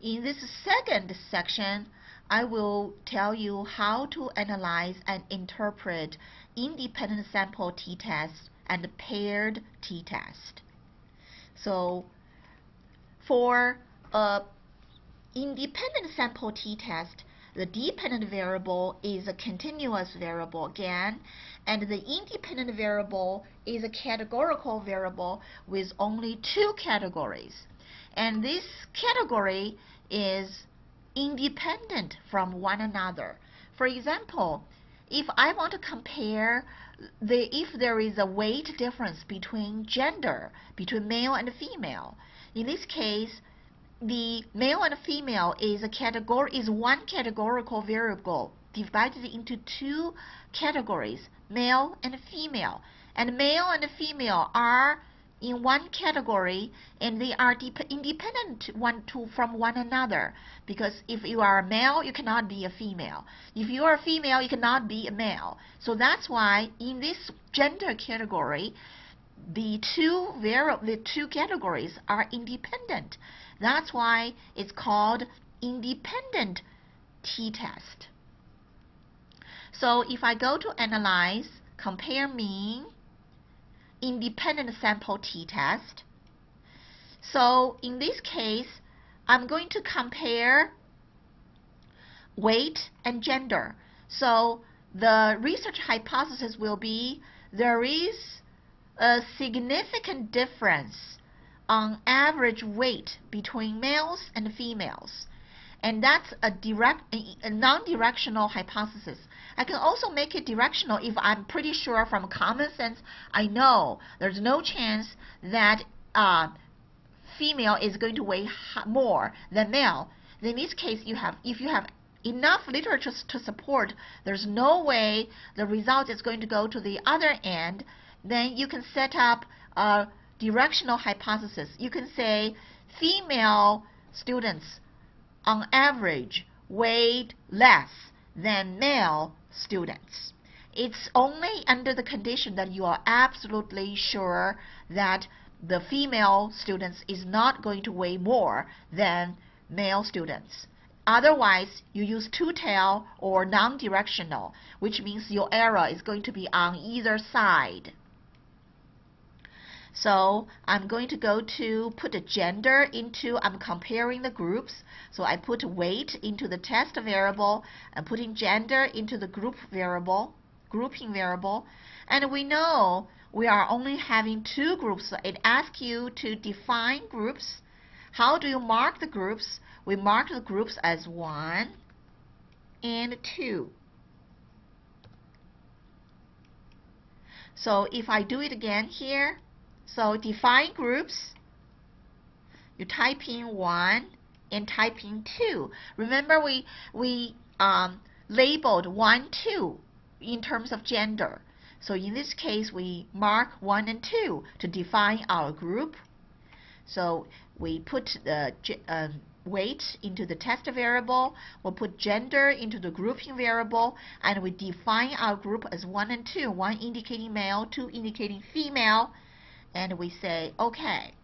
In this second section, I will tell you how to analyze and interpret independent sample t-test and paired t-test. So for independent sample t-test, the dependent variable is a continuous variable again, and the independent variable is a categorical variable with only two categories. And this category is independent from one another. For example, if I want to compare if there is a weight difference between gender, between male and female, in this case, the male and female is one categorical variable divided into two categories, male and female. And male and female are in one category, and they are independent from one another, because if you are a male, you cannot be a female. If you are a female, you cannot be a male. So that's why in this gender category, the two categories are independent. That's why it's called independent t-test. So if I go to analyze, compare mean, independent sample t-test. So in this case, I'm going to compare weight and gender. So the research hypothesis will be there is a significant difference on average weight between males and females. And that's a non-directional hypothesis. I can also make it directional if I'm pretty sure from common sense I know there's no chance that female is going to weigh more than male. In this case, if you have enough literature to support there's no way the result is going to go to the other end, then you can set up a directional hypothesis. You can say female students on average weighed less than male students. It's only under the condition that you are absolutely sure that the female students is not going to weigh more than male students. Otherwise, you use two-tail or non-directional, which means your error is going to be on either side. So I'm going to go to put a gender into, I'm comparing the groups. So I put weight into the test variable and putting gender into the grouping variable. And we know we are only having two groups. So it asks you to define groups. How do you mark the groups? We mark the groups as 1 and 2. So if I do it again here, so define groups, you type in 1 and type in 2. Remember we labeled 1, 2 in terms of gender. So in this case, we mark 1 and 2 to define our group. So we put the weight into the test variable, we'll put gender into the grouping variable, and we define our group as 1 and 2, 1 indicating male, 2 indicating female. And we say OK.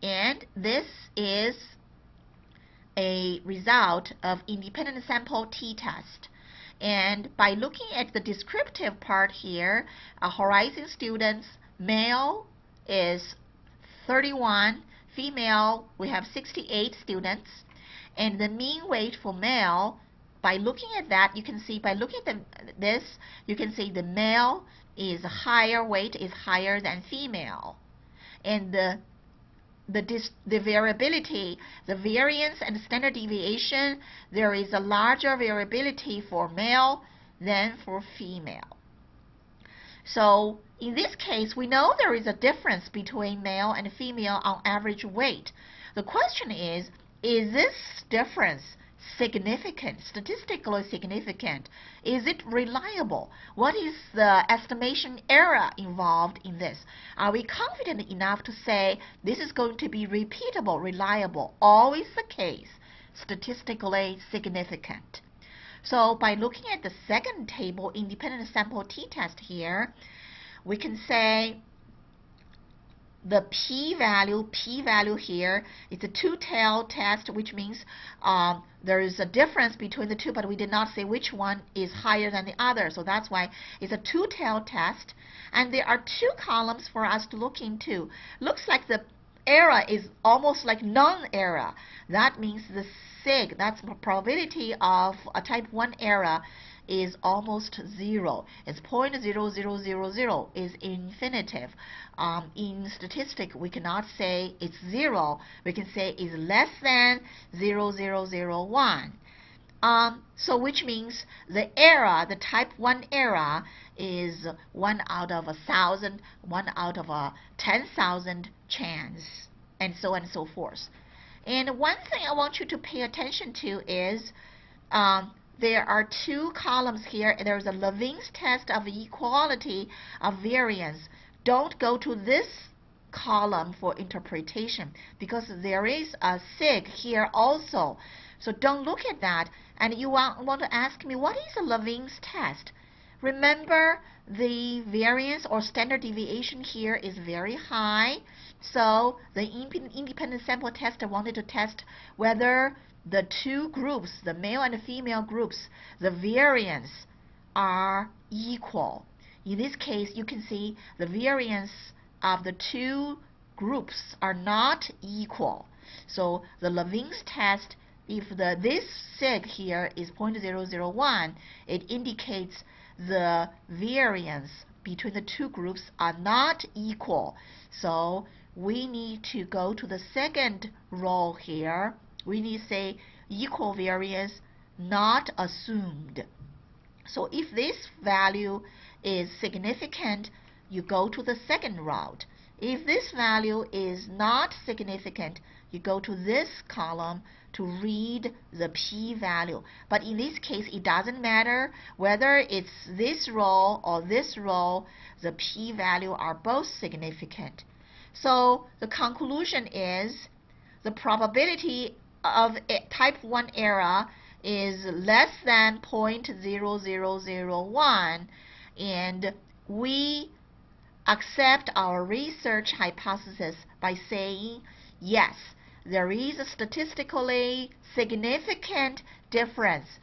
And this is a result of independent sample t-test. And by looking at the descriptive part here, Horizon students, male is 31, female we have 68 students, and the mean weight for male, by looking at that, you can see by looking at this, you can see the male is higher, weight is higher than female. And the variability, the variance and standard deviation, there is a larger variability for male than for female. So in this case, we know there is a difference between male and female on average weight. The question is this difference significant, statistically significant? Is it reliable? What is the estimation error involved in this? Are we confident enough to say this is going to be repeatable, reliable, always the case, statistically significant? So by looking at the second table, independent sample t-test here, we can say the p-value here is a two-tailed test, which means there is a difference between the two, but we did not say which one is higher than the other. So that's why it's a two-tailed test. And there are two columns for us to look into. Looks like the error is almost like non-error. That means the sig, that's the probability of a type 1 error, is almost zero. It's 0.0000, is infinitive. In statistics, we cannot say it's zero. We can say it's less than 0.0001. So which means the error, the type 1 error, is 1 out of 1,000, 1 out of 10,000 chance, and so on and so forth. And one thing I want you to pay attention to is there are two columns here. There's a Levene's test of equality of variance. Don't go to this column for interpretation because there is a sig here also. So don't look at that. And you want to ask me, what is a Levene's test? Remember, the variance or standard deviation here is very high. So the independent sample tester wanted to test whether the two groups, the male and the female groups, the variance are equal. In this case, you can see the variance of the two groups are not equal. So the Levene's test, if this sig here is 0.001, it indicates the variance between the two groups are not equal. So we need to go to the second row here. We need to say equal variance not assumed. So if this value is significant, you go to the second route. If this value is not significant, you go to this column to read the p-value. But in this case, it doesn't matter whether it's this row or this row, the p-value are both significant. So the conclusion is the probability of type 1 error is less than 0.0001, and we accept our research hypothesis by saying, yes, there is a statistically significant difference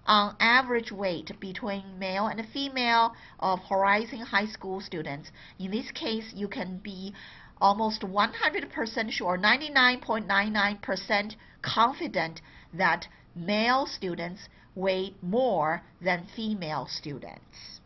on average weight between male and female of Horizon High School students. In this case, you can be almost 100% sure, 99.99% confident that male students weigh more than female students.